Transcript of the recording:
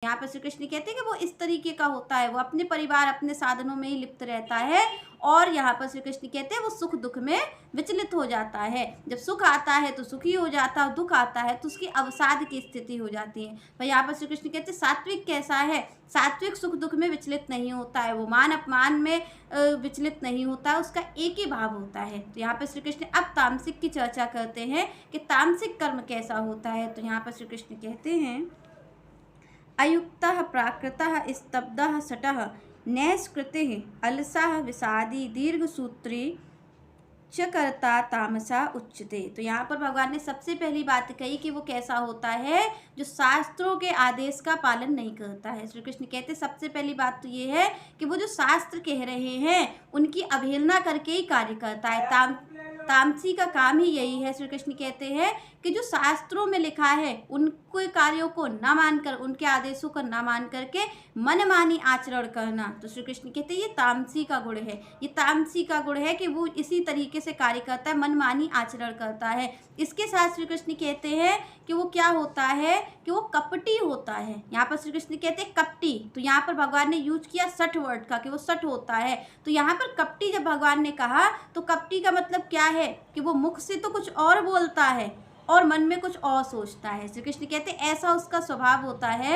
यहाँ पर श्री कृष्ण कहते हैं कि वो इस तरीके का होता है, वो अपने परिवार, अपने साधनों में ही लिप्त रहता है और यहाँ पर श्री कृष्ण कहते हैं वो सुख दुख में विचलित हो जाता है। जब सुख आता है तो सुखी हो जाता है, दुख आता है तो उसकी अवसाद की स्थिति हो जाती है। पर यहाँ पर श्री कृष्ण कहते हैं सात्विक कैसा है? सात्विक सुख दुख में विचलित नहीं होता है, वो मान अपमान में विचलित नहीं होता है, उसका एक ही भाव होता है। तो यहाँ पर श्री कृष्ण अब तामसिक की चर्चा करते हैं कि तामसिक कर्म कैसा होता है। तो यहाँ पर श्री कृष्ण कहते हैं अयुक्तः प्राकृतः स्तब्धः शठः नैष्कृतिः अलसः विषादी दीर्घसूत्री च कर्ता तामसा उच्यते। तो यहाँ पर भगवान ने सबसे पहली बात कही कि वो कैसा होता है, जो शास्त्रों के आदेश का पालन नहीं करता है। श्री कृष्ण कहते सबसे पहली बात तो ये है कि वो जो शास्त्र कह रहे हैं उनकी अवहेलना करके ही कार्य करता है। तामसी का काम ही यही है। श्री कृष्ण कहते हैं कि जो शास्त्रों में लिखा है उनके कार्यों को न मानकर, उनके आदेशों को न मान करके मनमानी आचरण करना, तो श्री कृष्ण कहते हैं ये तामसी का गुण है। ये तामसी का गुण है कि वो इसी तरीके से कार्य करता है, मनमानी आचरण करता है। इसके साथ श्री कृष्ण कहते हैं कि वो क्या होता है, कि वो कपटी होता है। यहाँ पर श्री कृष्ण कहते हैं कपटी, तो यहाँ पर भगवान ने यूज किया सठ वर्ड का, कि वो सठ होता है। तो यहाँ पर कपटी जब भगवान ने कहा तो कपटी का मतलब क्या है, कि वो मुख से तो कुछ और बोलता है और मन में कुछ और सोचता है। श्री कृष्ण कहते हैं ऐसा उसका स्वभाव होता है।